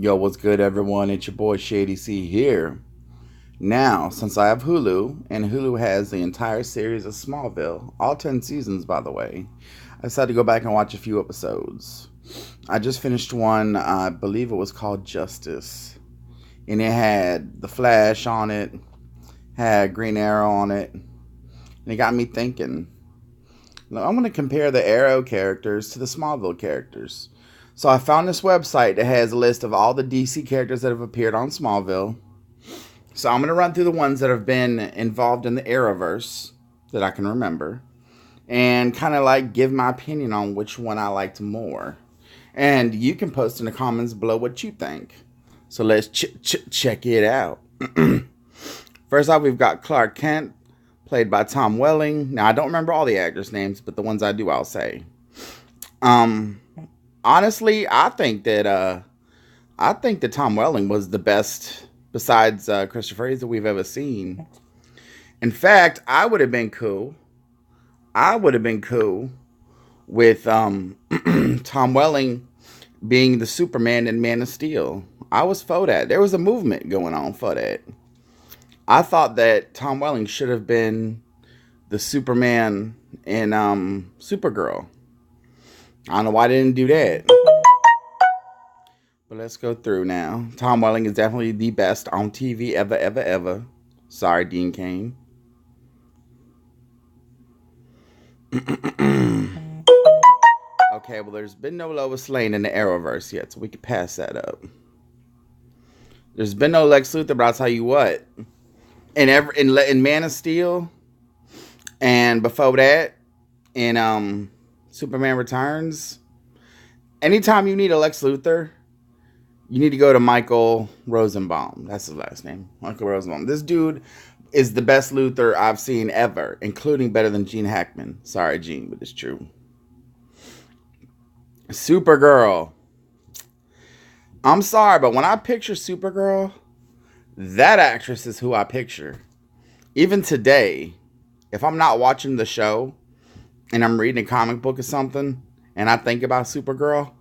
Yo, what's good, everyone? It's your boy Shady C here. Now, since I have Hulu, and Hulu has the entire series of Smallville, all 10 seasons, by the way, I decided to go back and watch a few episodes. I just finished one, I believe it was called Justice, and it had The Flash on it, had Green Arrow on it, and it got me thinking. Now, I'm going to compare the Arrow characters to the Smallville characters. So I found this website that has a list of all the DC characters that have appeared on Smallville. So I'm going to run through the ones that have been involved in the Arrowverse that I can remember. And kind of like give my opinion on which one I liked more. And you can post in the comments below what you think. So let's check it out. First off, we've got Clark Kent, played by Tom Welling. Now, I don't remember all the actors' names, but the ones I do, I'll say. Honestly, I think that Tom Welling was the best besides Christopher Reeves that we've ever seen. In fact, I would have been cool. I would have been cool with Tom Welling being the Superman in Man of Steel. I was for that. There was a movement going on for that. I thought that Tom Welling should have been the Superman in Supergirl. I don't know why they didn't do that. But let's go through now. Tom Welling is definitely the best on TV ever, ever, ever. Sorry, Dean Cain. Okay, well, there's been no Lois Lane in the Arrowverse yet, so we can pass that up. There's been no Lex Luthor, but I'll tell you what. In Man of Steel, and before that, in Superman Returns, anytime you need a Lex Luthor, you need to go to Michael Rosenbaum. That's his last name. Michael Rosenbaum. This dude is the best Luthor I've seen ever, including better than Gene Hackman. Sorry, Gene, but it's true. Supergirl. I'm sorry, but when I picture Supergirl, that actress is who I picture. Even today, if I'm not watching the show and I'm reading a comic book or something and I think about Supergirl,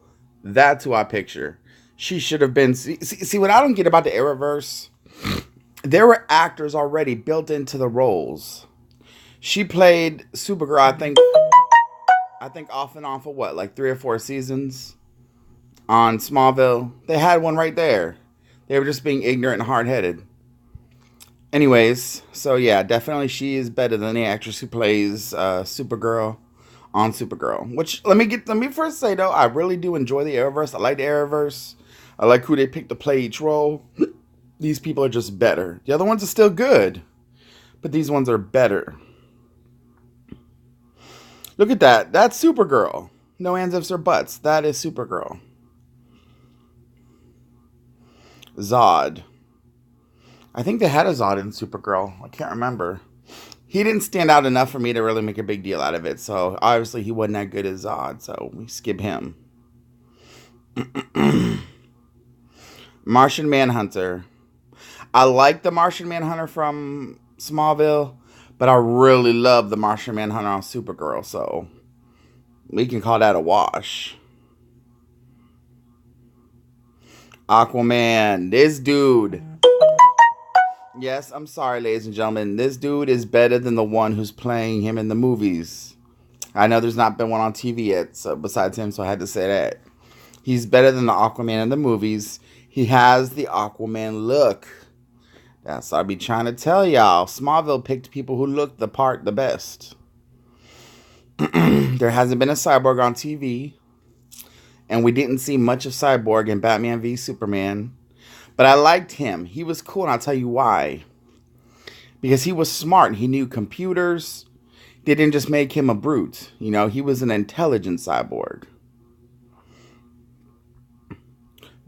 that's who I picture. She should have been... See, what I don't get about the Arrowverse, there were actors already built into the roles. She played Supergirl, I think off and on for what, like 3 or 4 seasons on Smallville. They had one right there. They were just being ignorant and hard-headed. Anyways, so yeah, definitely she is better than the actress who plays Supergirl on Supergirl. Which, let me first say though, I really do enjoy the Arrowverse. I like the Arrowverse. I like who they picked to play each role. These people are just better. The other ones are still good, but these ones are better. Look at that. That's Supergirl. No ands, ifs, or buts. That is Supergirl. Zod. I think they had a Zod in Supergirl. I can't remember. He didn't stand out enough for me to really make a big deal out of it. So, obviously, he wasn't that good as Zod. So, we skip him. Martian Manhunter. I like the Martian Manhunter from Smallville, but I really love the Martian Manhunter on Supergirl. So, we can call that a wash. Aquaman. This dude. Yes, I'm sorry, ladies and gentlemen. This dude is better than the one who's playing him in the movies. I know there's not been one on TV yet, so besides him, so I had to say that. He's better than the Aquaman in the movies. He has the Aquaman look. That's what I be trying to tell y'all. Smallville picked people who look the part the best. There hasn't been a cyborg on TV. And we didn't see much of Cyborg in Batman v Superman. But I liked him. He was cool, and I'll tell you why. Because he was smart. He knew computers. They didn't just make him a brute. You know, he was an intelligent cyborg.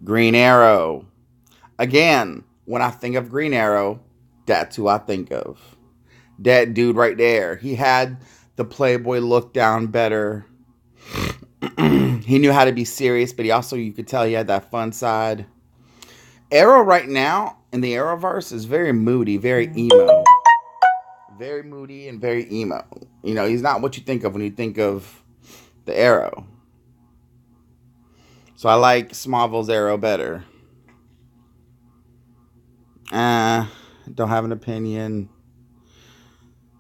Green Arrow. Again, when I think of Green Arrow, that's who I think of. That dude right there. He had the Playboy look down better. He knew how to be serious, but he also, you could tell he had that fun side. Arrow right now in the Arrowverse is very moody, very emo. Very moody and very emo. You know, he's not what you think of when you think of the Arrow. So I like Smallville's Arrow better. Uh, don't have an opinion.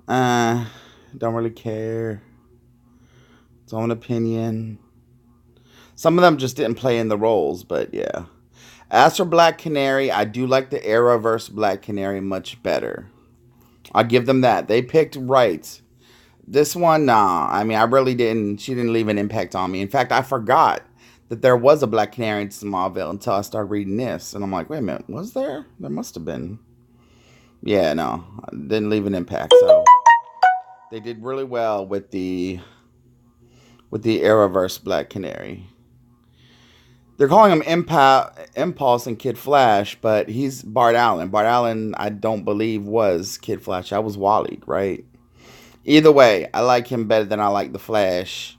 Uh, don't really care. Don't have an opinion. Some of them just didn't play in the roles, but yeah. As for Black Canary, I do like the Arrowverse Black Canary much better. I'll give them that. They picked right. This one, nah. I mean, I really didn't. She didn't leave an impact on me. In fact, I forgot that there was a Black Canary in Smallville until I started reading this. And I'm like, wait a minute, was there? There must have been. Yeah, no. Didn't leave an impact. So they did really well with the Arrowverse Black Canary. They're calling him Impulse and Kid Flash, but he's Bart Allen. Bart Allen, I don't believe, was Kid Flash. I was Wally, right? Either way, I like him better than I like the Flash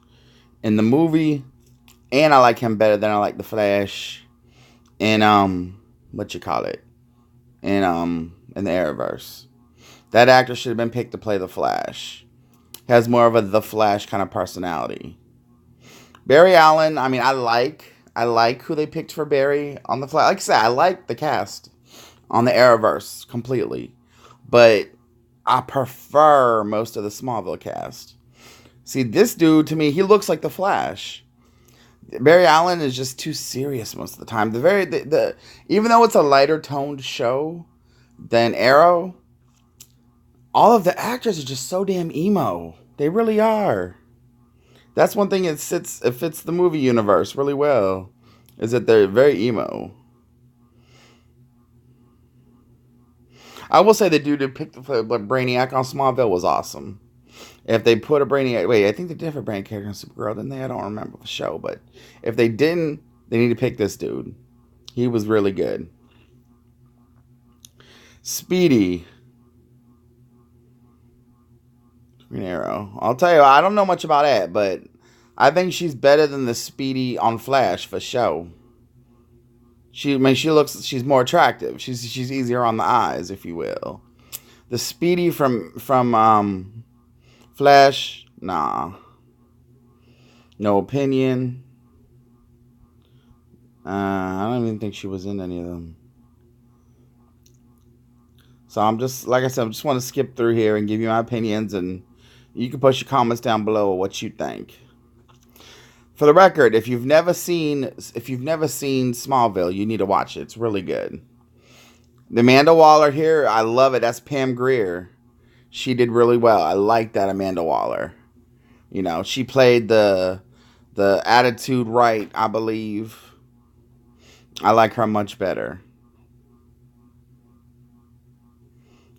in the movie, and I like him better than I like the Flash in what you call it in the Arrowverse. That actor should have been picked to play the Flash. He has more of a the Flash kind of personality. Barry Allen, I mean, I like who they picked for Barry on the Flash. Like I said, I like the cast on the Arrowverse completely, but I prefer most of the Smallville cast. See, this dude, to me, he looks like the Flash. Barry Allen is just too serious most of the time. Even though it's a lighter toned show than Arrow, all of the actors are just so damn emo. They really are. That's one thing it fits the movie universe really well, is that they're very emo. I will say the dude who picked the Brainiac on Smallville was awesome. If they put a Brainiac... Wait, I think they did have a Brainiac character on Supergirl, didn't they? I don't remember the show, but if they didn't, they need to pick this dude. He was really good. Speedy. Green Arrow. I'll tell you, I don't know much about that, but I think she's better than the Speedy on Flash for show. She's more attractive. She's easier on the eyes, if you will. The Speedy from Flash, nah. No opinion. I don't even think she was in any of them. So I'm just, like I said, I just want to skip through here and give you my opinions, and you can put your comments down below of what you think. For the record, if you've never seen Smallville, you need to watch it. It's really good. The Amanda Waller here, I love it. That's Pam Grier. She did really well. I like that Amanda Waller. You know, she played the attitude right, I believe. I like her much better.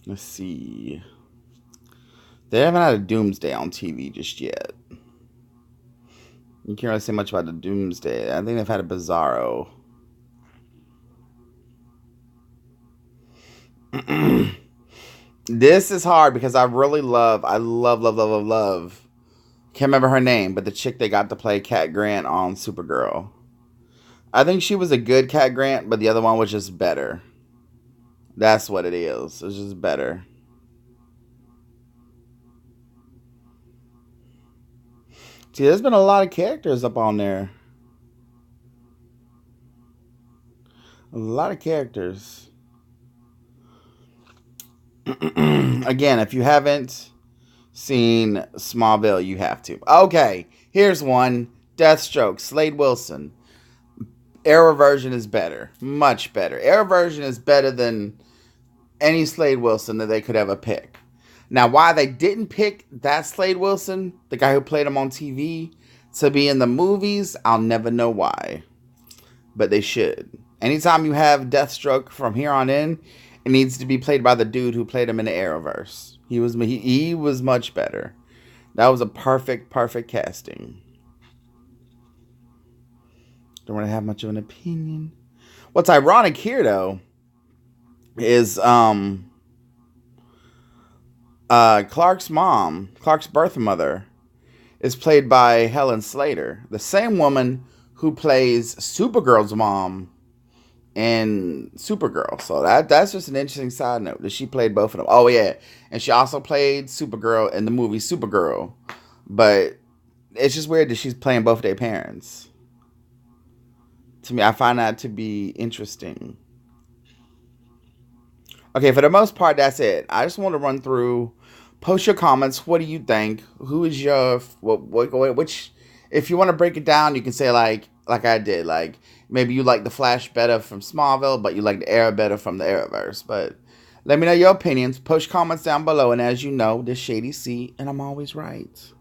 Let's see. They haven't had a Doomsday on TV just yet. You can't really say much about the Doomsday. I think they've had a Bizarro. This is hard because I love. Can't remember her name, but the chick they got to play Cat Grant on Supergirl. I think she was a good Cat Grant, but the other one was just better. That's what it is. It's just better. See, there's been a lot of characters up on there. A lot of characters. Again, if you haven't seen Smallville, you have to. Okay, here's one. Deathstroke, Slade Wilson. Arrowverse is better. Much better. Arrowverse is better than any Slade Wilson that they could ever pick. Now, why they didn't pick that Slade Wilson, the guy who played him on TV, to be in the movies, I'll never know why. But they should. Anytime you have Deathstroke from here on in, it needs to be played by the dude who played him in the Arrowverse. He was much better. That was a perfect casting. Don't really have much of an opinion. What's ironic here, though, is Clark's mom, Clark's birth mother, is played by Helen Slater, the same woman who plays Supergirl's mom in Supergirl. So that's just an interesting side note that she played both of them. Oh yeah, and she also played Supergirl in the movie Supergirl. But it's just weird that she's playing both their parents. To me, I find that to be interesting. Okay, for the most part, that's it. I just want to run through, post your comments. What do you think? Who is your which? If you want to break it down, you can say like I did. Like maybe you like the Flash better from Smallville, but you like the Arrow better from the Arrowverse. But let me know your opinions. Post comments down below, and as you know, this Shady C, and I'm always right.